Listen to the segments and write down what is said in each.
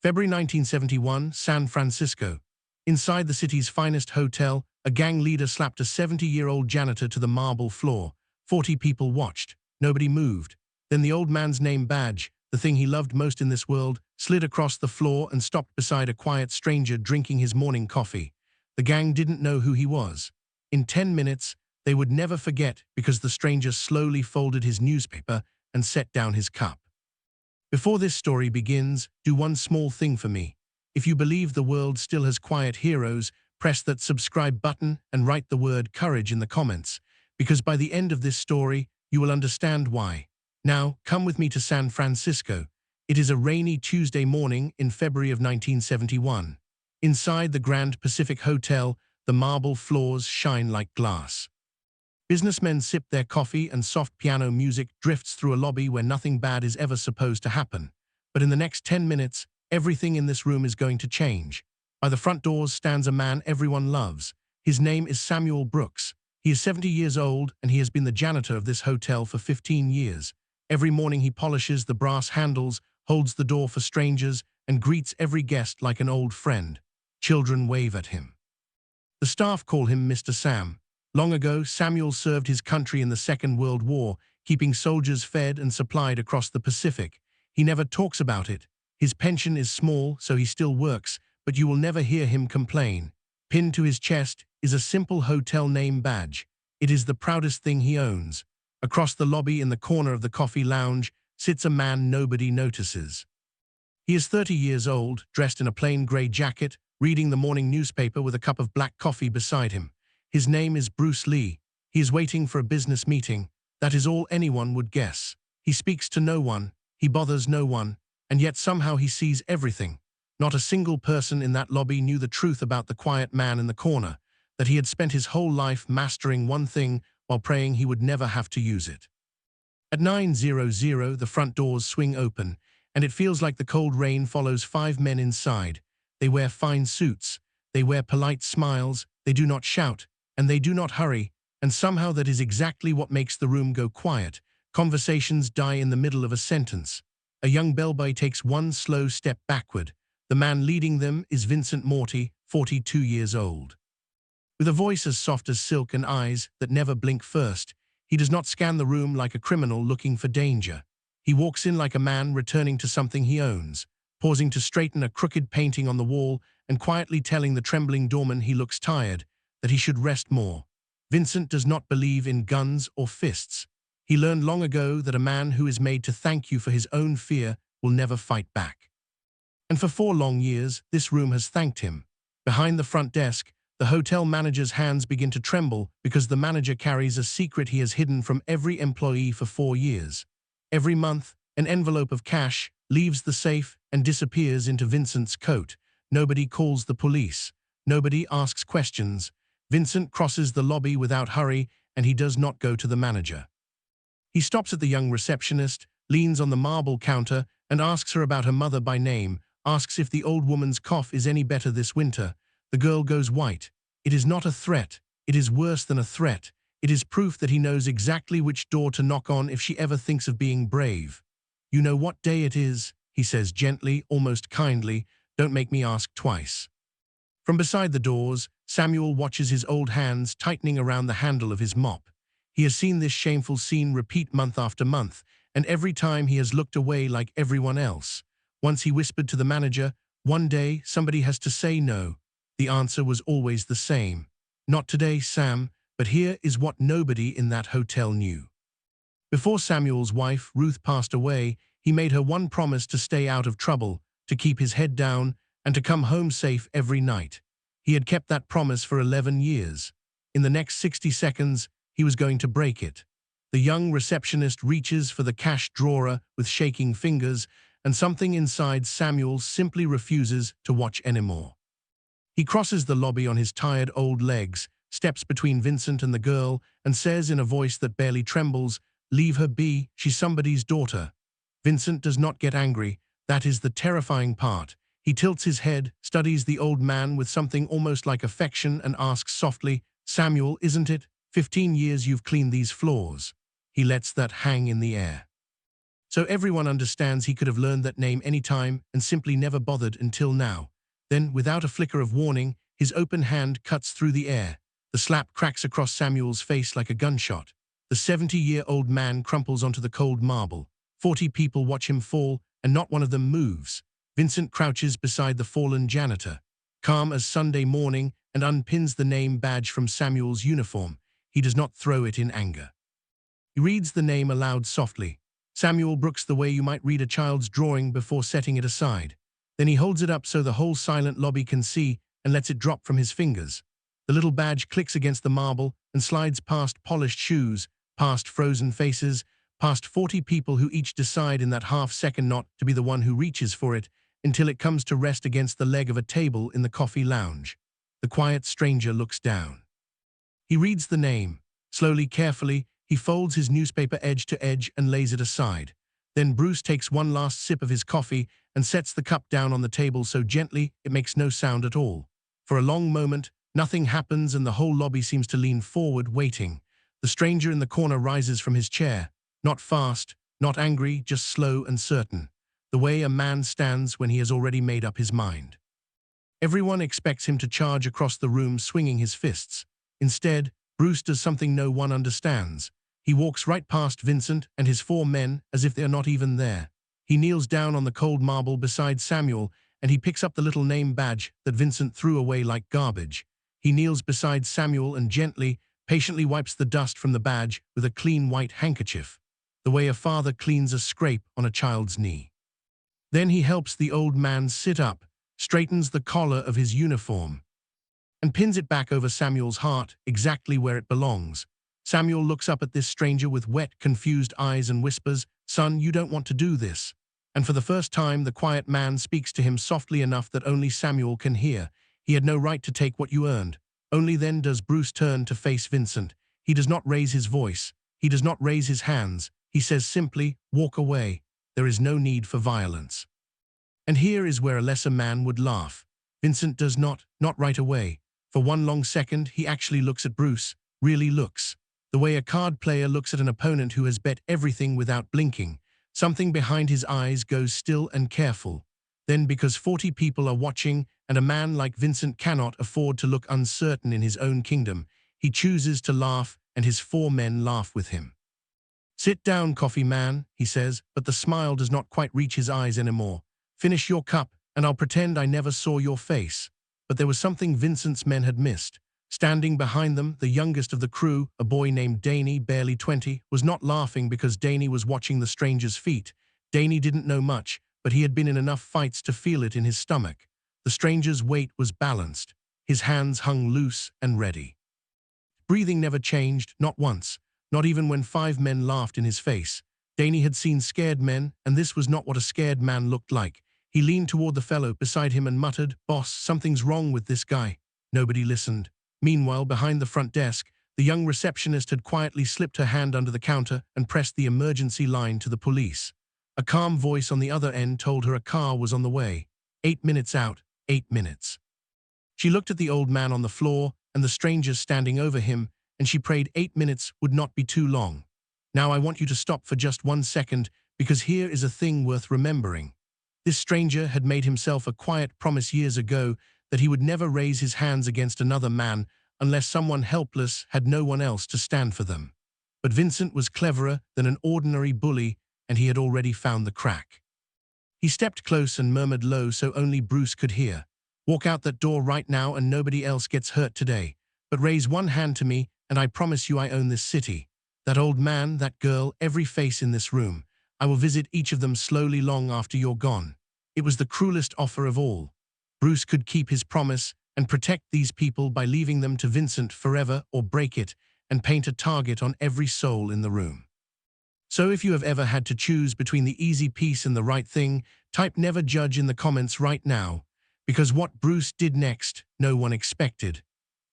February 1971, San Francisco. Inside the city's finest hotel, a gang leader slapped a 70-year-old janitor to the marble floor. 40 people watched. Nobody moved. Then the old man's name badge, the thing he loved most in this world, slid across the floor and stopped beside a quiet stranger drinking his morning coffee. The gang didn't know who he was. In 10 minutes, they would never forget because the stranger slowly folded his newspaper and set down his cup. Before this story begins, do one small thing for me. If you believe the world still has quiet heroes, press that subscribe button and write the word courage in the comments, because by the end of this story, you will understand why. Now, come with me to San Francisco. It is a rainy Tuesday morning in February of 1971. Inside the Grand Pacific Hotel, the marble floors shine like glass. Businessmen sip their coffee and soft piano music drifts through a lobby where nothing bad is ever supposed to happen. But in the next 10 minutes, everything in this room is going to change. By the front doors stands a man everyone loves. His name is Samuel Brooks. He is 70 years old and he has been the janitor of this hotel for 15 years. Every morning he polishes the brass handles, holds the door for strangers, and greets every guest like an old friend. Children wave at him. The staff call him Mr. Sam. Long ago, Samuel served his country in the Second World War, keeping soldiers fed and supplied across the Pacific. He never talks about it. His pension is small, so he still works, but you will never hear him complain. Pinned to his chest is a simple hotel name badge. It is the proudest thing he owns. Across the lobby in the corner of the coffee lounge sits a man nobody notices. He is 30 years old, dressed in a plain gray jacket, reading the morning newspaper with a cup of black coffee beside him. His name is Bruce Lee. He is waiting for a business meeting. That is all anyone would guess. He speaks to no one. He bothers no one. And yet somehow he sees everything. Not a single person in that lobby knew the truth about the quiet man in the corner, that he had spent his whole life mastering one thing while praying he would never have to use it. At 9:00, the front doors swing open, and it feels like the cold rain follows 5 men inside. They wear fine suits. They wear polite smiles. They do not shout. And they do not hurry, and somehow that is exactly what makes the room go quiet. Conversations die in the middle of a sentence. A young bellboy takes one slow step backward. The man leading them is Vincent Morty, 42 years old. With a voice as soft as silk and eyes that never blink first, he does not scan the room like a criminal looking for danger. He walks in like a man returning to something he owns, pausing to straighten a crooked painting on the wall and quietly telling the trembling doorman he looks tired, that he should rest more. Vincent does not believe in guns or fists. He learned long ago that a man who is made to thank you for his own fear will never fight back. And for 4 long years, this room has thanked him. Behind the front desk, the hotel manager's hands begin to tremble because the manager carries a secret he has hidden from every employee for 4 years. Every month, an envelope of cash leaves the safe and disappears into Vincent's coat. Nobody calls the police. Nobody asks questions. Vincent crosses the lobby without hurry, and he does not go to the manager. He stops at the young receptionist, leans on the marble counter, and asks her about her mother by name, asks if the old woman's cough is any better this winter. The girl goes white. It is not a threat. It is worse than a threat. It is proof that he knows exactly which door to knock on if she ever thinks of being brave. "You know what day it is," he says gently, almost kindly. "Don't make me ask twice." From beside the doors, Samuel watches his old hands tightening around the handle of his mop. He has seen this shameful scene repeat month after month, and every time he has looked away like everyone else. Once he whispered to the manager, "One day, somebody has to say no." The answer was always the same. "Not today, Sam," but here is what nobody in that hotel knew. Before Samuel's wife, Ruth, passed away, he made her one promise to stay out of trouble, to keep his head down, and to come home safe every night. He had kept that promise for 11 years. In the next 60 seconds, he was going to break it. The young receptionist reaches for the cash drawer with shaking fingers, and something inside Samuel simply refuses to watch anymore. He crosses the lobby on his tired old legs, steps between Vincent and the girl, and says in a voice that barely trembles, "Leave her be, she's somebody's daughter." Vincent does not get angry. That is the terrifying part. He tilts his head, studies the old man with something almost like affection, and asks softly, "Samuel, isn't it? 15 years you've cleaned these floors." He lets that hang in the air. So everyone understands he could have learned that name any time and simply never bothered until now. Then, without a flicker of warning, his open hand cuts through the air. The slap cracks across Samuel's face like a gunshot. The 70-year-old man crumples onto the cold marble. 40 people watch him fall, and not one of them moves. Vincent crouches beside the fallen janitor, calm as Sunday morning, and unpins the name badge from Samuel's uniform. He does not throw it in anger. He reads the name aloud softly. Samuel Brooks, the way you might read a child's drawing before setting it aside. Then he holds it up so the whole silent lobby can see and lets it drop from his fingers. The little badge clicks against the marble and slides past polished shoes, past frozen faces, past 40 people who each decide in that half-second not to be the one who reaches for it, until it comes to rest against the leg of a table in the coffee lounge. The quiet stranger looks down. He reads the name. Slowly, carefully, he folds his newspaper edge to edge and lays it aside. Then Bruce takes one last sip of his coffee and sets the cup down on the table so gently it makes no sound at all. For a long moment, nothing happens and the whole lobby seems to lean forward, waiting. The stranger in the corner rises from his chair. Not fast, not angry, just slow and certain. The way a man stands when he has already made up his mind. Everyone expects him to charge across the room swinging his fists. Instead, Bruce does something no one understands. He walks right past Vincent and his 4 men as if they are not even there. He kneels down on the cold marble beside Samuel and he picks up the little name badge that Vincent threw away like garbage. He kneels beside Samuel and gently, patiently wipes the dust from the badge with a clean white handkerchief, the way a father cleans a scrape on a child's knee. Then he helps the old man sit up, straightens the collar of his uniform, and pins it back over Samuel's heart, exactly where it belongs. Samuel looks up at this stranger with wet, confused eyes and whispers, "Son, you don't want to do this." And for the first time, the quiet man speaks to him softly enough that only Samuel can hear. He had no right to take what you earned. Only then does Bruce turn to face Vincent. He does not raise his voice. He does not raise his hands. He says simply, "Walk away. There is no need for violence." And here is where a lesser man would laugh. Vincent does not right away. For one long second, he actually looks at Bruce, really looks. The way a card player looks at an opponent who has bet everything without blinking. Something behind his eyes goes still and careful. Then, because 40 people are watching, and a man like Vincent cannot afford to look uncertain in his own kingdom, he chooses to laugh, and his 4 men laugh with him. "Sit down, coffee man," he says, but the smile does not quite reach his eyes anymore. "Finish your cup, and I'll pretend I never saw your face." But there was something Vincent's men had missed. Standing behind them, the youngest of the crew, a boy named Danny, barely 20, was not laughing because Danny was watching the stranger's feet. Danny didn't know much, but he had been in enough fights to feel it in his stomach. The stranger's weight was balanced. His hands hung loose and ready. Breathing never changed, not once, not even when 5 men laughed in his face. Danny had seen scared men, and this was not what a scared man looked like. He leaned toward the fellow beside him and muttered, "Boss, something's wrong with this guy." Nobody listened. Meanwhile, behind the front desk, the young receptionist had quietly slipped her hand under the counter and pressed the emergency line to the police. A calm voice on the other end told her a car was on the way. 8 minutes out, 8 minutes. She looked at the old man on the floor and the strangers standing over him, and she prayed 8 minutes would not be too long. "Now I want you to stop for just 1 second, because here is a thing worth remembering." This stranger had made himself a quiet promise years ago that he would never raise his hands against another man unless someone helpless had no one else to stand for them. But Vincent was cleverer than an ordinary bully, and he had already found the crack. He stepped close and murmured low so only Bruce could hear, "Walk out that door right now and nobody else gets hurt today. But raise one hand to me and I promise you I own this city. That old man, that girl, every face in this room. I will visit each of them slowly long after you're gone." It was the cruelest offer of all. Bruce could keep his promise and protect these people by leaving them to Vincent forever, or break it and paint a target on every soul in the room. So if you have ever had to choose between the easy piece and the right thing, type "never judge" in the comments right now, because what Bruce did next, no one expected.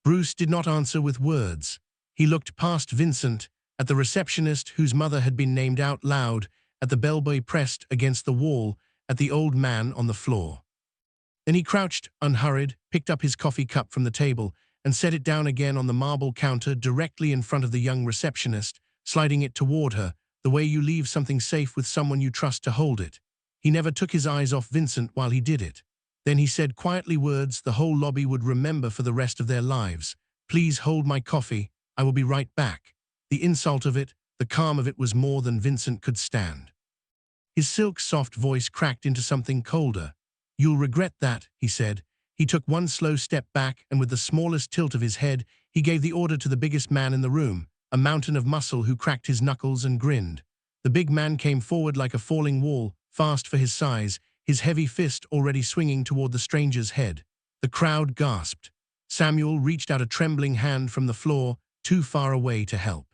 Bruce did not answer with words. He looked past Vincent, at the receptionist whose mother had been named out loud, at the bellboy pressed against the wall, at the old man on the floor. Then he crouched, unhurried, picked up his coffee cup from the table, and set it down again on the marble counter directly in front of the young receptionist, sliding it toward her, the way you leave something safe with someone you trust to hold it. He never took his eyes off Vincent while he did it. Then he said quietly words the whole lobby would remember for the rest of their lives. "Please hold my coffee. I will be right back." The insult of it, the calm of it was more than Vincent could stand. His silk-soft voice cracked into something colder. "You'll regret that," he said. He took one slow step back, and with the smallest tilt of his head, he gave the order to the biggest man in the room, a mountain of muscle who cracked his knuckles and grinned. The big man came forward like a falling wall, fast for his size, his heavy fist already swinging toward the stranger's head. The crowd gasped. Samuel reached out a trembling hand from the floor, too far away to help.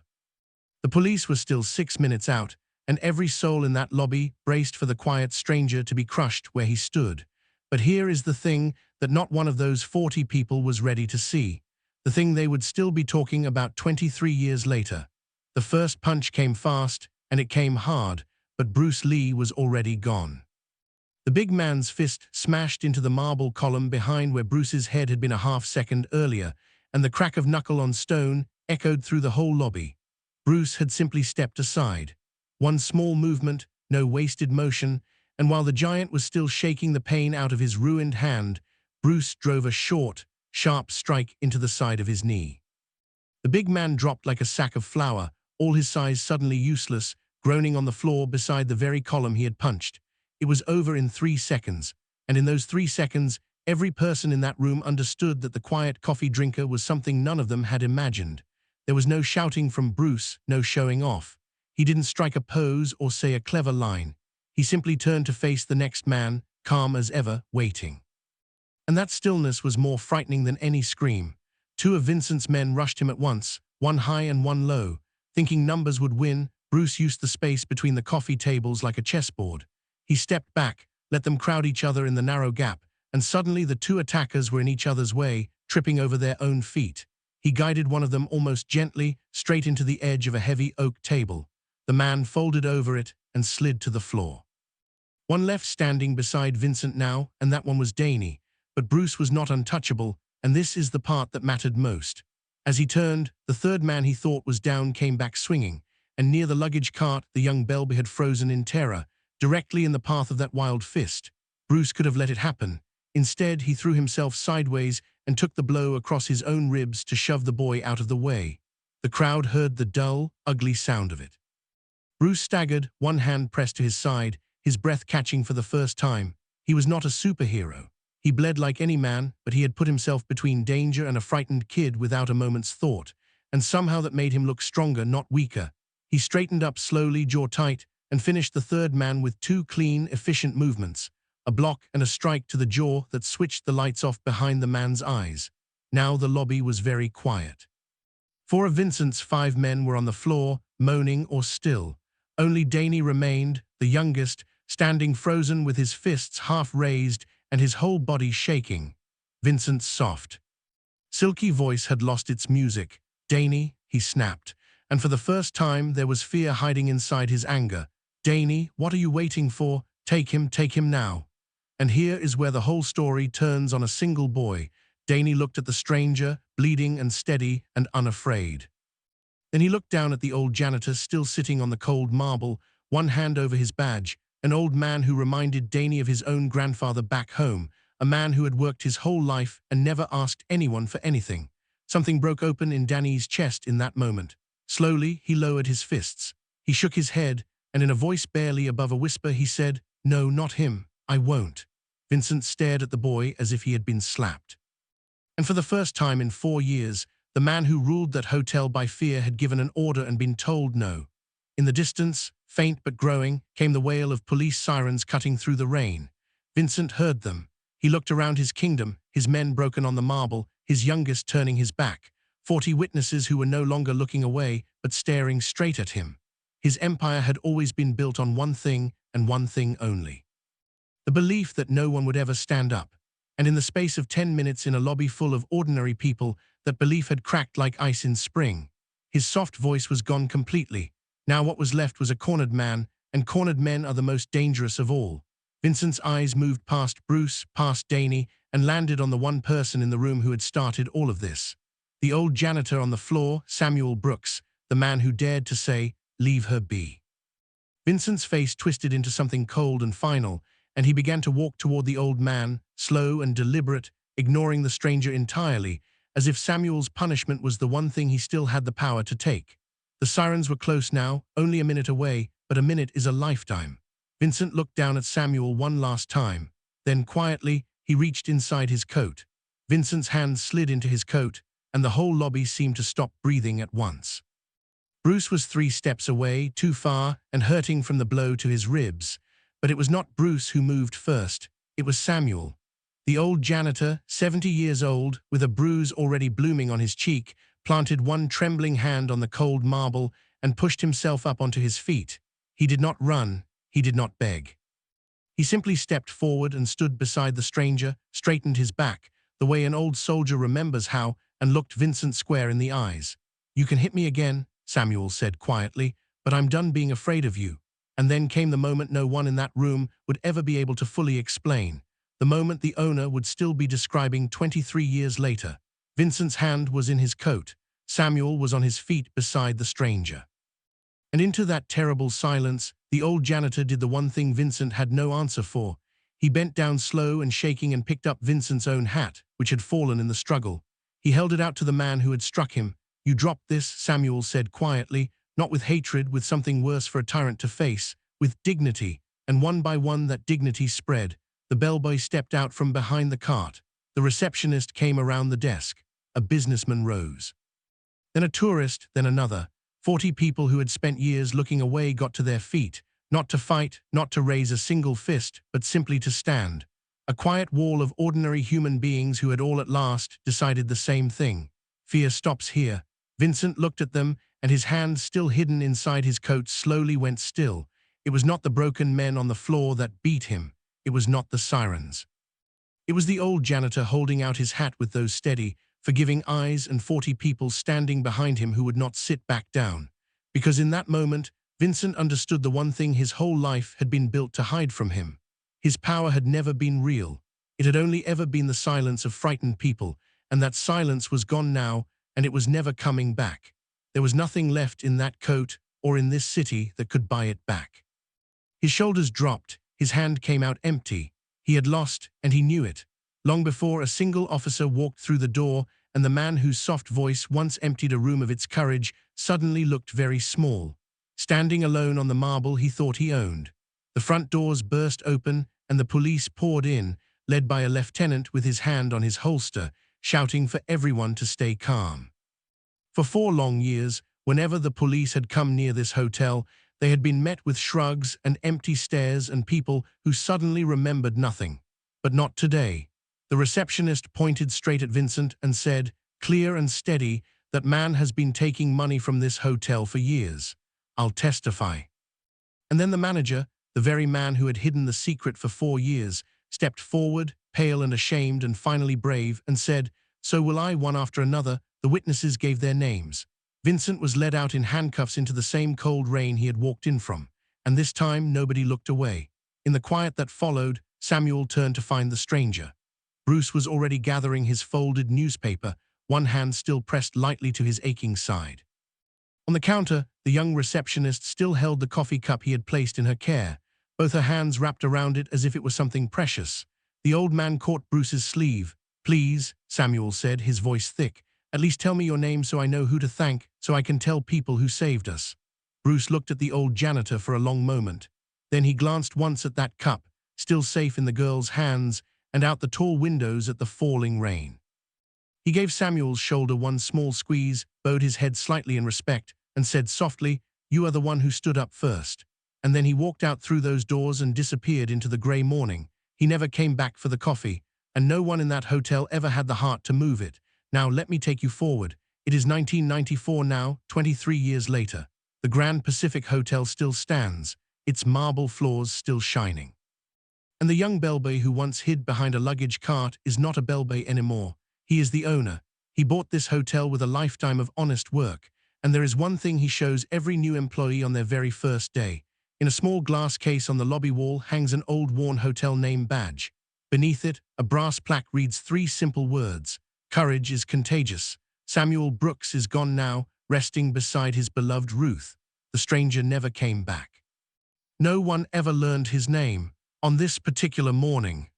The police were still 6 minutes out, and every soul in that lobby braced for the quiet stranger to be crushed where he stood. But here is the thing that not one of those 40 people was ready to see. The thing they would still be talking about 23 years later. The first punch came fast, and it came hard, but Bruce Lee was already gone. The big man's fist smashed into the marble column behind where Bruce's head had been a half-second earlier, and the crack of knuckle on stone echoed through the whole lobby. Bruce had simply stepped aside. One small movement, no wasted motion, and while the giant was still shaking the pain out of his ruined hand, Bruce drove a short, sharp strike into the side of his knee. The big man dropped like a sack of flour, all his size suddenly useless, groaning on the floor beside the very column he had punched. It was over in 3 seconds, and in those 3 seconds, every person in that room understood that the quiet coffee drinker was something none of them had imagined. There was no shouting from Bruce, no showing off. He didn't strike a pose or say a clever line. He simply turned to face the next man, calm as ever, waiting. And that stillness was more frightening than any scream. 2 of Vincent's men rushed him at once, one high and one low. Thinking numbers would win, Bruce used the space between the coffee tables like a chessboard. He stepped back, let them crowd each other in the narrow gap, and suddenly the 2 attackers were in each other's way, tripping over their own feet. He guided one of them almost gently, straight into the edge of a heavy oak table. The man folded over it and slid to the floor. One left standing beside Vincent now, and that one was Danny. But Bruce was not untouchable, and this is the part that mattered most. As he turned, the third man he thought was down came back swinging, and near the luggage cart the young Belby had frozen in terror, directly in the path of that wild fist. Bruce could have let it happen. Instead, he threw himself sideways and took the blow across his own ribs to shove the boy out of the way. The crowd heard the dull, ugly sound of it. Bruce staggered, one hand pressed to his side, his breath catching for the first time. He was not a superhero. He bled like any man, but he had put himself between danger and a frightened kid without a moment's thought, and somehow that made him look stronger, not weaker. He straightened up slowly, jaw tight, and finished the third man with 2 clean, efficient movements, a block and a strike to the jaw that switched the lights off behind the man's eyes. Now the lobby was very quiet. 4 of Vincent's 5 men were on the floor, moaning or still. Only Danny remained, the youngest, standing frozen with his fists half raised and his whole body shaking. Vincent's soft, silky voice had lost its music. "Danny," he snapped, and for the first time there was fear hiding inside his anger. "Danny, what are you waiting for? Take him now." And here is where the whole story turns on a single boy. Danny looked at the stranger, bleeding and steady and unafraid. Then he looked down at the old janitor still sitting on the cold marble, one hand over his badge, an old man who reminded Danny of his own grandfather back home, a man who had worked his whole life and never asked anyone for anything. Something broke open in Danny's chest in that moment. Slowly, he lowered his fists. He shook his head, and in a voice barely above a whisper, he said, "No, not him. I won't." Vincent stared at the boy as if he had been slapped. And for the first time in 4 years, the man who ruled that hotel by fear had given an order and been told no. In the distance, faint but growing, came the wail of police sirens cutting through the rain. Vincent heard them. He looked around his kingdom, his men broken on the marble, his youngest turning his back, 40 witnesses who were no longer looking away but staring straight at him. His empire had always been built on one thing and one thing only: the belief that no one would ever stand up. And in the space of 10 minutes in a lobby full of ordinary people, that belief had cracked like ice in spring. His soft voice was gone completely. Now what was left was a cornered man, and cornered men are the most dangerous of all. Vincent's eyes moved past Bruce, past Danny, and landed on the one person in the room who had started all of this. The old janitor on the floor, Samuel Brooks, the man who dared to say, "Leave her be." Vincent's face twisted into something cold and final, and he began to walk toward the old man, slow and deliberate, ignoring the stranger entirely, as if Samuel's punishment was the one thing he still had the power to take. The sirens were close now, only a minute away, but a minute is a lifetime. Vincent looked down at Samuel one last time. Then quietly, he reached inside his coat. Vincent's hand slid into his coat, and the whole lobby seemed to stop breathing at once. Bruce was 3 steps away, too far, and hurting from the blow to his ribs. But it was not Bruce who moved first. It was Samuel. The old janitor, 70 years old, with a bruise already blooming on his cheek, planted one trembling hand on the cold marble and pushed himself up onto his feet. He did not run. He did not beg. He simply stepped forward and stood beside the stranger, straightened his back, the way an old soldier remembers how, and looked Vincent square in the eyes. "You can hit me again," Samuel said quietly, "but I'm done being afraid of you." And then came the moment no one in that room would ever be able to fully explain. The moment the owner would still be describing 23 years later. Vincent's hand was in his coat. Samuel was on his feet beside the stranger. And into that terrible silence, the old janitor did the one thing Vincent had no answer for. He bent down slow and shaking and picked up Vincent's own hat, which had fallen in the struggle. He held it out to the man who had struck him. "You dropped this," Samuel said quietly, not with hatred, with something worse for a tyrant to face, with dignity, and one by one that dignity spread. The bellboy stepped out from behind the cart. The receptionist came around the desk. A businessman rose. Then a tourist, then another. 40 people who had spent years looking away got to their feet, not to fight, not to raise a single fist, but simply to stand. A quiet wall of ordinary human beings who had all at last decided the same thing. Fear stops here. Vincent looked at them, and his hand, still hidden inside his coat, slowly went still. It was not the broken men on the floor that beat him. It was not the sirens. It was the old janitor holding out his hat with those steady, forgiving eyes, and 40 people standing behind him who would not sit back down. Because in that moment, Vincent understood the one thing his whole life had been built to hide from him. His power had never been real. It had only ever been the silence of frightened people, and that silence was gone now, and it was never coming back. There was nothing left in that coat or in this city that could buy it back. His shoulders dropped, his hand came out empty. He had lost, and he knew it. Long before a single officer walked through the door, and the man whose soft voice once emptied a room of its courage suddenly looked very small, standing alone on the marble he thought he owned. The front doors burst open, and the police poured in, led by a lieutenant with his hand on his holster, shouting for everyone to stay calm. For 4 long years, whenever the police had come near this hotel, they had been met with shrugs and empty stares and people who suddenly remembered nothing. But not today. The receptionist pointed straight at Vincent and said, clear and steady, "That man has been taking money from this hotel for years. I'll testify." And then the manager, the very man who had hidden the secret for 4 years, stepped forward, pale and ashamed and finally brave, and said, "So will I," one after another. The witnesses gave their names. Vincent was led out in handcuffs into the same cold rain he had walked in from, and this time nobody looked away. In the quiet that followed, Samuel turned to find the stranger. Bruce was already gathering his folded newspaper, one hand still pressed lightly to his aching side. On the counter, the young receptionist still held the coffee cup he had placed in her care, both her hands wrapped around it as if it was something precious. The old man caught Bruce's sleeve. "Please," Samuel said, his voice thick, "at least tell me your name so I know who to thank, so I can tell people who saved us." Bruce looked at the old janitor for a long moment. Then he glanced once at that cup, still safe in the girl's hands, and out the tall windows at the falling rain. He gave Samuel's shoulder one small squeeze, bowed his head slightly in respect, and said softly, "You are the one who stood up first." And then he walked out through those doors and disappeared into the grey morning. He never came back for the coffee, and no one in that hotel ever had the heart to move it. Now let me take you forward. It is 1994 now, 23 years later. The Grand Pacific Hotel still stands, its marble floors still shining. And the young bellboy who once hid behind a luggage cart is not a bellboy anymore. He is the owner. He bought this hotel with a lifetime of honest work, and there is one thing he shows every new employee on their very first day. In a small glass case on the lobby wall hangs an old worn hotel name badge. Beneath it, a brass plaque reads 3 simple words: "Courage is contagious." Samuel Brooks is gone now, resting beside his beloved Ruth. The stranger never came back. No one ever learned his name. On this particular morning,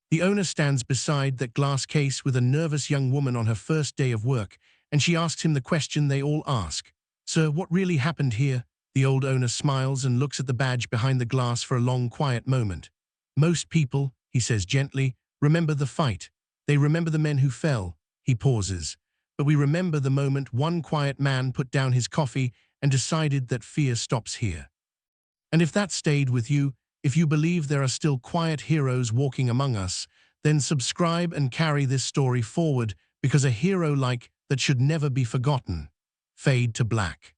the owner stands beside that glass case with a nervous young woman on her first day of work, and she asks him the question they all ask. "Sir, what really happened here?" The old owner smiles and looks at the badge behind the glass for a long, quiet moment. "Most people," he says gently, "remember the fight. They remember the men who fell." He pauses. "But we remember the moment one quiet man put down his coffee and decided that fear stops here." And if that stayed with you, if you believe there are still quiet heroes walking among us, then subscribe and carry this story forward, because a hero like that should never be forgotten. Fade to black.